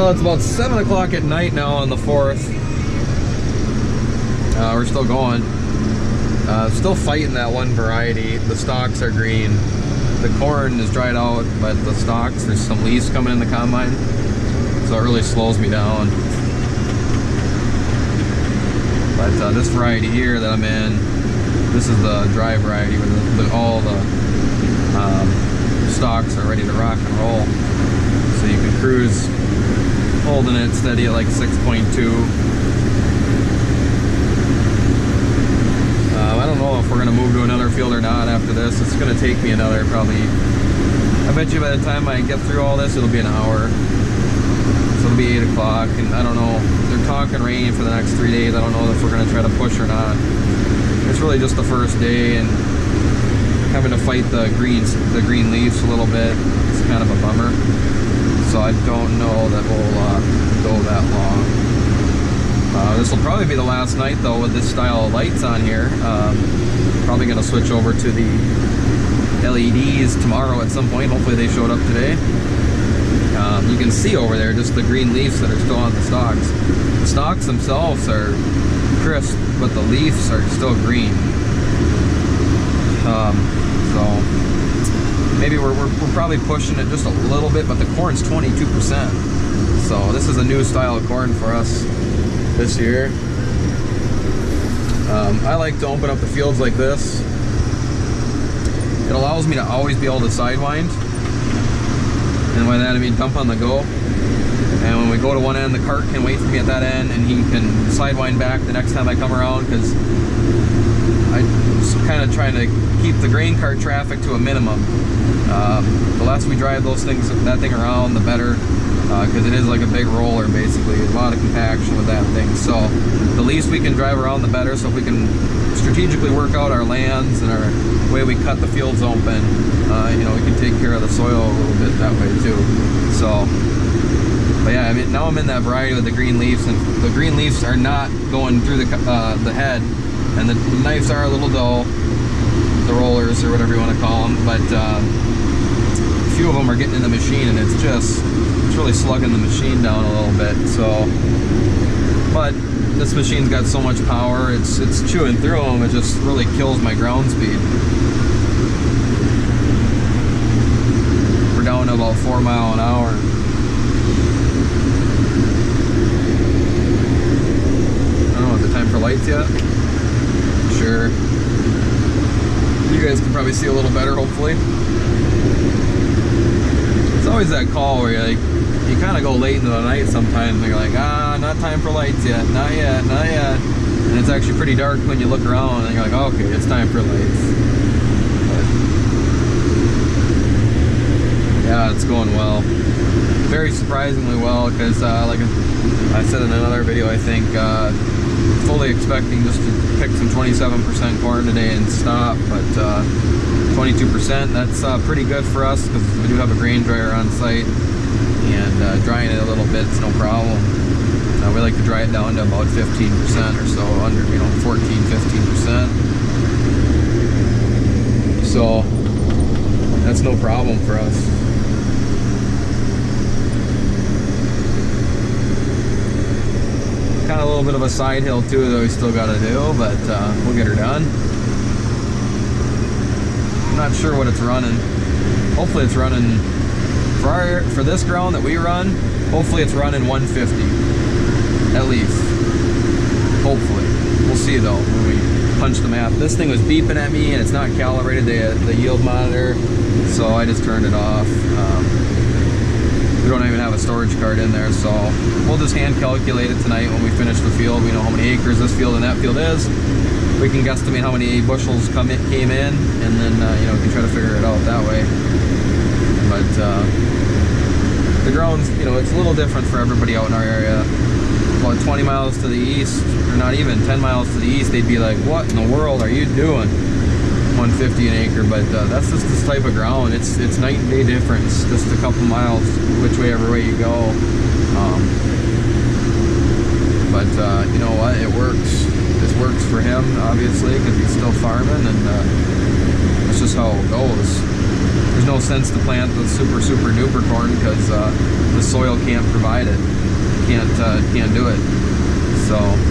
Well, it's about 7 o'clock at night now on the 4th. We're still going. Still fighting that one variety. The stalks are green. The corn is dried out, but the stalks, there's some leaves coming in the combine. So it really slows me down. But this variety here that I'm in, this is the dry variety where all the stalks are ready to rock and roll. So you can cruise holding it steady at like 6.2. I don't know if we're going to move to another field or not after this. It's going to take me another probably, I bet you by the time I get through all this, it'll be an hour. So it'll be 8 o'clock, and I don't know, they're talking rain for the next 3 days. I don't know if we're going to try to push or not. It's really just the first day, and having to fight the green leaves a little bit. It's kind of a bummer. So I don't know that we'll go that long. This will probably be the last night though with this style of lights on here. Probably going to switch over to the LEDs tomorrow at some point. Hopefully they showed up today. You can see over there just the green leaves that are still on the stalks. The stalks themselves are crisp, but the leaves are still green. So maybe we're probably pushing it just a little bit, but the corn's 22%. So this is a new style of corn for us this year. I like to open up the fields like this. It allows me to always be able to sidewind, and by that I mean dump on the go. And when we go to one end, the cart can wait for me at that end, and he can sidewind back the next time I come around, because I'm just kind of trying to keep the grain cart traffic to a minimum. The less we drive that thing around, the better, because it is like a big roller basically. A lot of compaction with that thing. So the least we can drive around, the better. So if we can strategically work out our lands and our way we cut the fields open, you know, we can take care of the soil a little bit that way too. So, but yeah, I mean, now I'm in that variety with the green leaves, and the green leaves are not going through the head, and the knives are a little dull, the rollers or whatever you want to call them, but a few of them are getting in the machine, and it's really slugging the machine down a little bit. So, but this machine's got so much power, it's chewing through them, it just really kills my ground speed. We're down to about 4 miles an hour. I don't know, is it time for lights yet? Sure. You guys can probably see a little better, hopefully. It's always that call where you kind of go late into the night sometimes, and you're like, not time for lights yet, not yet, not yet. And it's actually pretty dark when you look around, and you're like, okay, it's time for lights. But yeah, it's going well. Very surprisingly well, because like I said in another video, I think, fully expecting just to pick some 27% corn today and stop, but 22%, that's pretty good for us, because we do have a grain dryer on site, and drying it a little bit is no problem. We like to dry it down to about 15% or so, under 14-15%. So that's no problem for us. Kind of a little bit of a side hill too that we still got to do, but we'll get her done. I'm not sure what it's running. Hopefully it's running for this ground that we run. Hopefully it's running 150 at least. Hopefully, we'll see though when we punch the map. This thing was beeping at me, and it's not calibrated the yield monitor, so I just turned it off. We don't even have a storage card in there, so we'll just hand calculate it tonight when we finish the field. We know how many acres this field and that field is. We can guesstimate how many bushels came in, and then we can try to figure it out that way. But the ground's, it's a little different for everybody out in our area. About 20 miles to the east, or not even 10 miles to the east, they'd be like, what in the world are you doing? 150 an acre, but that's just this type of ground. It's night and day difference, just a couple miles whichever way you go. But you know what, it works. This works for him, obviously, because he's still farming, and that's just how it goes. There's no sense to plant the super duper corn, because the soil can't provide it. Can't do it. So